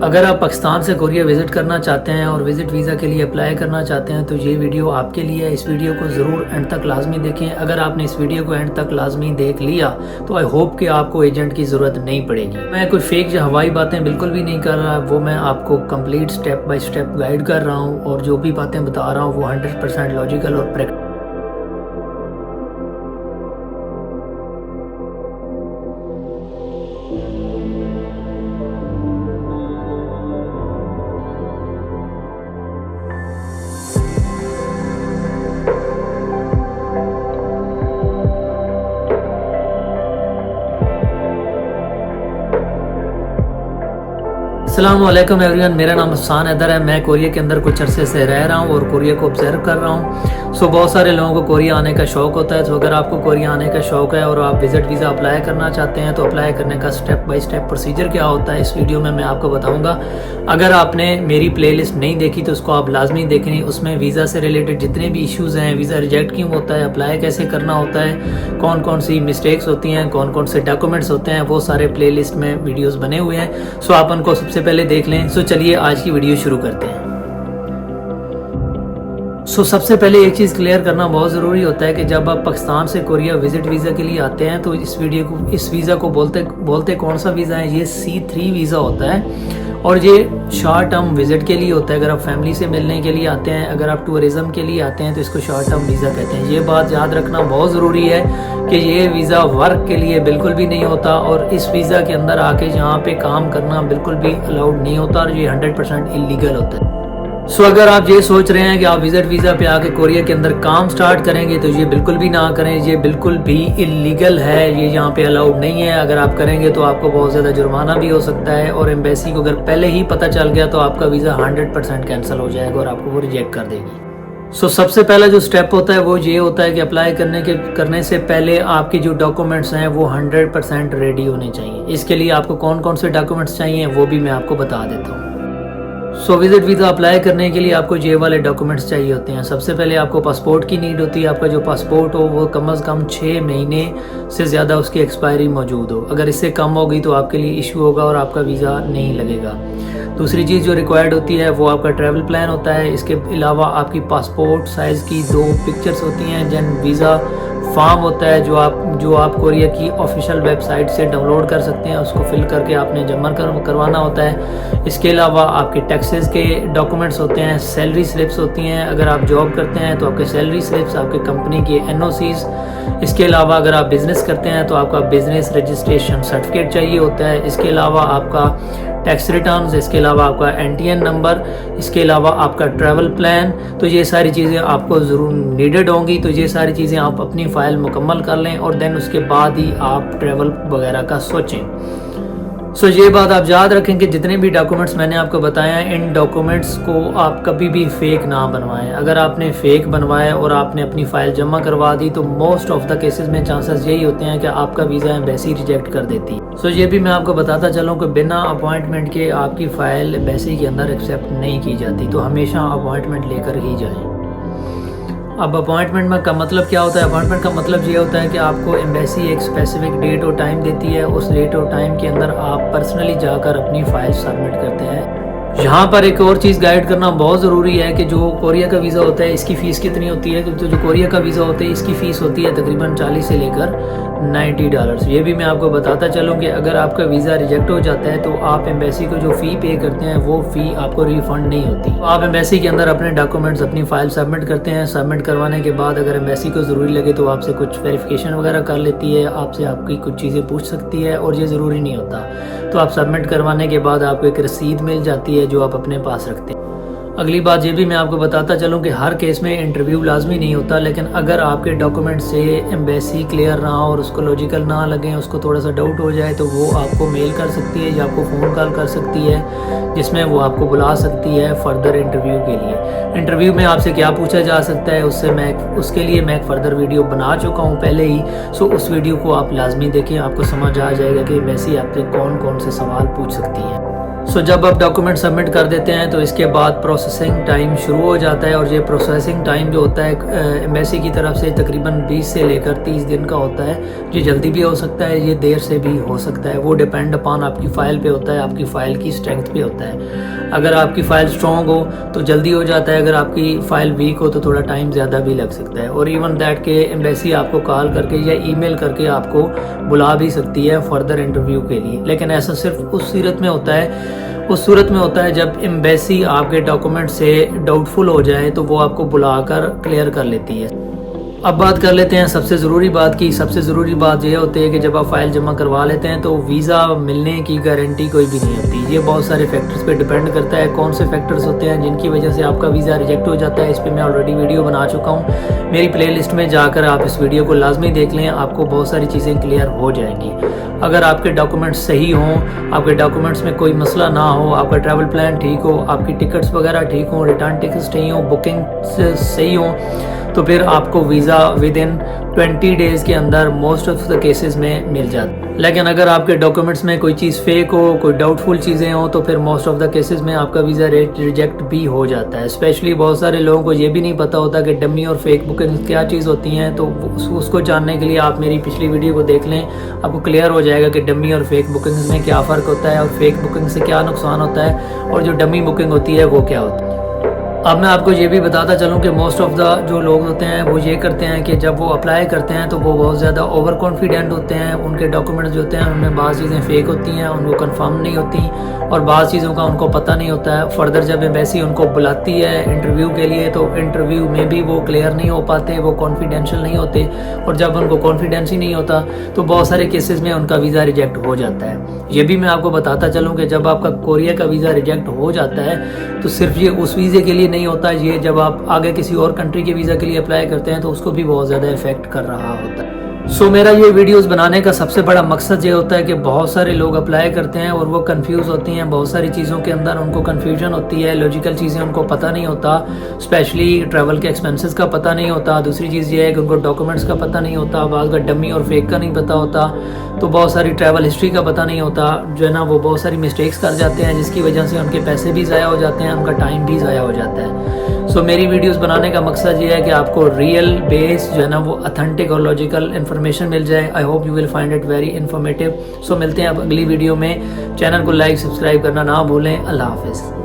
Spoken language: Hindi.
अगर आप पाकिस्तान से कोरिया विज़िट करना चाहते हैं और विज़िट वीज़ा के लिए अप्लाई करना चाहते हैं तो ये वीडियो आपके लिए है। इस वीडियो को ज़रूर एंड तक लाजमी देखें। अगर आपने इस वीडियो को एंड तक लाजमी देख लिया तो आई होप कि आपको एजेंट की ज़रूरत नहीं पड़ेगी। मैं कोई फेक या हवाई बातें बिल्कुल भी नहीं कर रहा, वो मैं आपको complete step by step guide कर रहा हूँ और जो भी बातें बता रहा हूँ वो 100% लॉजिकल और प्रैक्टिकल। अस्सलामुअलैकुम एवरीवन, मेरा नाम अफसान हैदर है। मैं कोरिया के अंदर कुछ अरसे से रह रहा हूँ और कोरिया को ऑब्जर्व कर रहा हूँ। बहुत सारे लोगों को कोरिया आने का शौक़ होता है। तो अगर आपको कोरिया आने का शौक़ है और आप विज़िट वीज़ा अप्लाई करना चाहते हैं तो अप्लाई करने का स्टेप बाय स्टेप प्रोसीजर क्या होता है इस वीडियो में मैं आपको बताऊँगा। अगर आपने मेरी प्लेलिस्ट नहीं देखी तो उसको आप लाजमी देखें। उसमें वीज़ा से रिलेटेड जितने भी इशूज़ हैं, वीज़ा रिजेक्ट क्यों होता है, अप्लाई कैसे करना होता है, कौन कौन सी मिस्टेक्स होती हैं, कौन कौन से डॉक्यूमेंट्स होते हैं, वो सारे प्लेलिस्ट में वीडियोज़ बने हुए हैं। सो आप उनको सबसे पहले देख लें। चलिए आज की वीडियो शुरू करते हैं। सबसे पहले एक चीज़ क्लियर करना बहुत ज़रूरी होता है कि जब आप पाकिस्तान से कोरिया विज़िट वीज़ा के लिए आते हैं तो इस वीज़ा को बोलते कौन सा वीज़ा है, ये C3 वीज़ा होता है और ये शॉर्ट टर्म विज़िट के लिए होता है। अगर आप फैमिली से मिलने के लिए आते हैं, अगर आप टूरिज़म के लिए आते हैं तो इसको शॉर्ट टर्म वीज़ा कहते हैं। ये बात याद रखना बहुत ज़रूरी है कि ये वीज़ा वर्क के लिए बिल्कुल भी नहीं होता और इस वीज़ा के अंदर आके यहाँ पे काम करना बिल्कुल भी अलाउड नहीं होता और ये 100% इलीगल होता है। अगर आप ये सोच रहे हैं कि आप विज़िट वीज़ा पे आके कोरिया के अंदर काम स्टार्ट करेंगे तो ये बिल्कुल भी ना करें। ये बिल्कुल भी इलीगल है, ये यहाँ पे अलाउड नहीं है। अगर आप करेंगे तो आपको बहुत ज़्यादा जुर्माना भी हो सकता है और एम्बेसी को अगर पहले ही पता चल गया तो आपका वीज़ा 100% कैंसिल हो जाएगा और आपको वो रिजेक्ट कर देगी। सबसे पहला जो स्टेप होता है वो ये होता है कि अप्लाई करने से पहले आपके जो डॉक्यूमेंट्स हैं वो 100% रेडी होने चाहिए। इसके लिए आपको कौन कौन से डॉक्यूमेंट्स चाहिए वो भी मैं आपको बता देता हूँ। विज़िट वीज़ा अप्लाई करने के लिए आपको ये वाले डॉक्यूमेंट्स चाहिए होते हैं। सबसे पहले आपको पासपोर्ट की नीड होती है। आपका जो पासपोर्ट हो वो कम से कम 6 महीने से ज़्यादा उसकी एक्सपायरी मौजूद हो। अगर इससे कम होगी तो आपके लिए इशू होगा और आपका वीज़ा नहीं लगेगा। दूसरी चीज़ जो रिक्वायर्ड होती है वो आपका ट्रैवल प्लान होता है। इसके अलावा आपकी पासपोर्ट साइज़ की 2 पिक्चर्स होती हैं। देन वीज़ा फॉर्म होता है जो आप कोरिया की ऑफिशियल वेबसाइट से डाउनलोड कर सकते हैं। उसको फिल करके आपने जमा करवाना होता है। इसके अलावा आपके टैक्सेस के डॉक्यूमेंट्स होते हैं, सैलरी स्लिप्स होती हैं। अगर आप जॉब करते हैं तो आपके सैलरी स्लिप्स, आपके कंपनी के NOCs। इसके अलावा अगर आप बिज़नेस करते हैं तो आपका बिज़नेस रजिस्ट्रेशन सर्टिफिकेट चाहिए होता है। इसके अलावा आपका टैक्स रिटर्न्स, इसके अलावा आपका NTN नंबर, इसके अलावा आपका ट्रैवल प्लान। तो ये सारी चीज़ें आपको ज़रूर नीडेड होंगी। तो ये सारी चीज़ें आप अपनी फ़ाइल मुकम्मल कर लें और देन उसके बाद ही आप ट्रैवल वगैरह का सोचें। ये बात आप याद रखें कि जितने भी डॉक्यूमेंट्स मैंने आपको बताया हैं, इन डॉक्यूमेंट्स को आप कभी भी फ़ेक ना बनवाएं। अगर आपने फ़ेक बनवाया और आपने अपनी फ़ाइल जमा करवा दी तो मोस्ट ऑफ द केसेस में चांसेस यही होते हैं कि आपका वीज़ा एम्बेसी रिजेक्ट कर देती है। ये भी मैं आपको बताता चलूँ कि बिना अपॉइंटमेंट के आपकी फ़ाइल एम्बेसी के अंदर एक्सेप्ट नहीं की जाती। तो हमेशा अपॉइंटमेंट लेकर ही जाएँ। अब अपॉइंटमेंट का मतलब क्या होता है? अपॉइंटमेंट का मतलब ये होता है कि आपको एम्बेसी एक स्पेसिफिक डेट और टाइम देती है। उस डेट और टाइम के अंदर आप पर्सनली जाकर अपनी फ़ाइल सबमिट करते हैं। यहाँ पर एक और चीज़ गाइड करना बहुत ज़रूरी है कि जो कोरिया का वीज़ा होता है इसकी फ़ीस कितनी होती है। तो जो कोरिया का वीज़ा होता है इसकी फ़ीस होती है तकरीबन 40 से लेकर $90। ये भी मैं आपको बताता चलूँ कि अगर आपका वीज़ा रिजेक्ट हो जाता है तो आप एम्बेसी को जो फ़ी पे करते हैं वो फ़ी आपको रिफ़ंड नहीं होती। तो आप एम्बेसी के अंदर अपने डॉक्यूमेंट्स, अपनी फ़ाइल सबमिट करते हैं। सबमिट करवाने के बाद अगर एम्बेसी को ज़रूरी लगे तो आपसे कुछ वेरिफिकेशन वगैरह कर लेती है, आपसे आपकी कुछ चीज़ें पूछ सकती है और ये ज़रूरी नहीं होता। तो आप सबमिट करवाने के बाद आपको एक रसीद मिल जाती है जो आप अपने पास रखते हैं। अगली बात ये भी मैं आपको बताता चलूँ कि हर केस में इंटरव्यू लाजमी नहीं होता, लेकिन अगर आपके डॉक्यूमेंट से एम्बेसी क्लियर ना हो और उसको लॉजिकल ना लगे, उसको थोड़ा सा डाउट हो जाए तो वो आपको मेल कर सकती है या आपको फ़ोन कॉल कर सकती है जिसमें वो आपको बुला सकती है फर्दर इंटरव्यू के लिए। इंटरव्यू में आपसे क्या पूछा जा सकता है उसके लिए मैं एक फ़र्दर वीडियो बना चुका हूँ पहले ही। उस वीडियो को आप लाजमी देखें, आपको समझ आ जाएगा कि एम्बेसी आपसे कौन कौन से सवाल पूछ सकती है। जब आप डॉक्यूमेंट सबमिट कर देते हैं तो इसके बाद प्रोसेसिंग टाइम शुरू हो जाता है, और ये प्रोसेसिंग टाइम जो होता है एम्बेसी की तरफ से तकरीबन 20 से लेकर 30 दिन का होता है। ये जल्दी भी हो सकता है, ये देर से भी हो सकता है, वो डिपेंड अपॉन आपकी फ़ाइल पे होता है, आपकी फ़ाइल की स्ट्रेंथ पे होता है। अगर आपकी फ़ाइल स्ट्रॉन्ग हो तो जल्दी हो जाता है, अगर आपकी फ़ाइल वीक हो तो थोड़ा टाइम ज़्यादा भी लग सकता है। और इवन दैट के एम्बेसी आपको कॉल करके या ईमेल करके आपको बुला भी सकती है फर्दर इंटरव्यू के लिए, लेकिन ऐसा सिर्फ उस सूरत में होता है जब एम्बेसी आपके डॉक्यूमेंट से डाउटफुल हो जाए तो वो आपको बुलाकर क्लियर कर लेती है। अब बात कर लेते हैं सबसे ज़रूरी बात की। सबसे ज़रूरी बात यह होती है कि जब आप फ़ाइल जमा करवा लेते हैं तो वीज़ा मिलने की गारंटी कोई भी नहीं होती। ये बहुत सारे फैक्टर्स पे डिपेंड करता है, कौन से फैक्टर्स होते हैं जिनकी वजह से आपका वीज़ा रिजेक्ट हो जाता है। इस पर मैं ऑलरेडी वीडियो बना चुका हूँ, मेरी प्लेलिस्ट में जाकर आप इस वीडियो को लाजमी देख लें, आपको बहुत सारी चीज़ें क्लियर हो जाएंगी। अगर आपके डॉक्यूमेंट्स सही हों, आपके डॉक्यूमेंट्स में कोई मसला ना हो, आपका ट्रैवल प्लान ठीक हो, आपकी टिकट्स वगैरह ठीक हों, रिटर्न टिकट्स सही हों, बुकिंग सही हों, तो फिर आपको वीज़ा विद इन 20 डेज़ के अंदर मोस्ट ऑफ द केसेस में मिल जाता है। लेकिन अगर आपके डॉक्यूमेंट्स में कोई चीज़ फेक हो, कोई डाउटफुल चीज़ें हो, तो फिर मोस्ट ऑफ द केसेस में आपका वीज़ा रिजेक्ट भी हो जाता है। स्पेशली बहुत सारे लोगों को ये भी नहीं पता होता कि डमी और फेक बुकिंग क्या चीज़ होती हैं, तो उसको जानने के लिए आप मेरी पिछली वीडियो को देख लें, आपको क्लियर हो जाएगा कि डमी और फेक बुकिंग्स में क्या फ़र्क होता है और फेक बुकिंग से क्या नुकसान होता है, और जो डमी बुकिंग होती है वो क्या होता है। अब मैं आपको ये भी बताता चलूँ कि मोस्ट ऑफ द जो लोग होते हैं वो ये करते हैं कि जब वो अप्लाई करते हैं तो वो बहुत ज़्यादा ओवर कॉन्फिडेंट होते हैं। उनके डॉक्यूमेंट्स जो होते हैं उनमें बाज़ चीज़ें फ़ेक होती हैं, उनको कंफर्म नहीं होती, और बाज़ चीज़ों का उनको पता नहीं होता है। फर्दर जब एम्बेसी उनको बुलाती है इंटरव्यू के लिए तो इंटरव्यू में भी वो क्लियर नहीं हो पाते, वो कॉन्फिडेंशियल नहीं होते, और जब उनको कॉन्फिडेंस ही नहीं होता तो बहुत सारे केसेस में उनका वीज़ा रिजेक्ट हो जाता है। ये भी मैं आपको बताता चलूँ कि जब आपका कोरिया का वीज़ा रिजेक्ट हो जाता है तो सिर्फ ये उस वीज़े के लिए नहीं होता, ये जब आप आगे किसी और कंट्री के वीज़ा के लिए अप्लाई करते हैं तो उसको भी बहुत ज़्यादा इफेक्ट कर रहा होता है। मेरा ये वीडियोस बनाने का सबसे बड़ा मकसद ये होता है कि बहुत सारे लोग अप्लाई करते हैं और वो कंफ्यूज होती हैं, बहुत सारी चीज़ों के अंदर उनको कंफ्यूजन होती है, लॉजिकल चीज़ें उनको पता नहीं होता, स्पेशली ट्रैवल के एक्सपेंसेस का पता नहीं होता। दूसरी चीज़ ये है कि उनको डॉक्यूमेंट्स का पता नहीं होता, बाज़ का डमी और फेक का नहीं पता होता, तो बहुत सारी ट्रैवल हिस्ट्री का पता नहीं होता, जो है ना वो बहुत सारी मिस्टेक्स कर जाते हैं जिसकी वजह से उनके पैसे भी ज़ाया हो जाते हैं, उनका टाइम भी ज़ाया हो जाता है। मेरी वीडियोस बनाने का मकसद ये है कि आपको रियल बेस जो है ना वो अथेंटिक और लॉजिकल इन्फॉर्मेशन मिल जाए। I hope you will find it very informative. मिलते हैं अब अगली वीडियो में। चैनल को लाइक सब्सक्राइब करना ना भूलें। अल्लाह हाफिज़।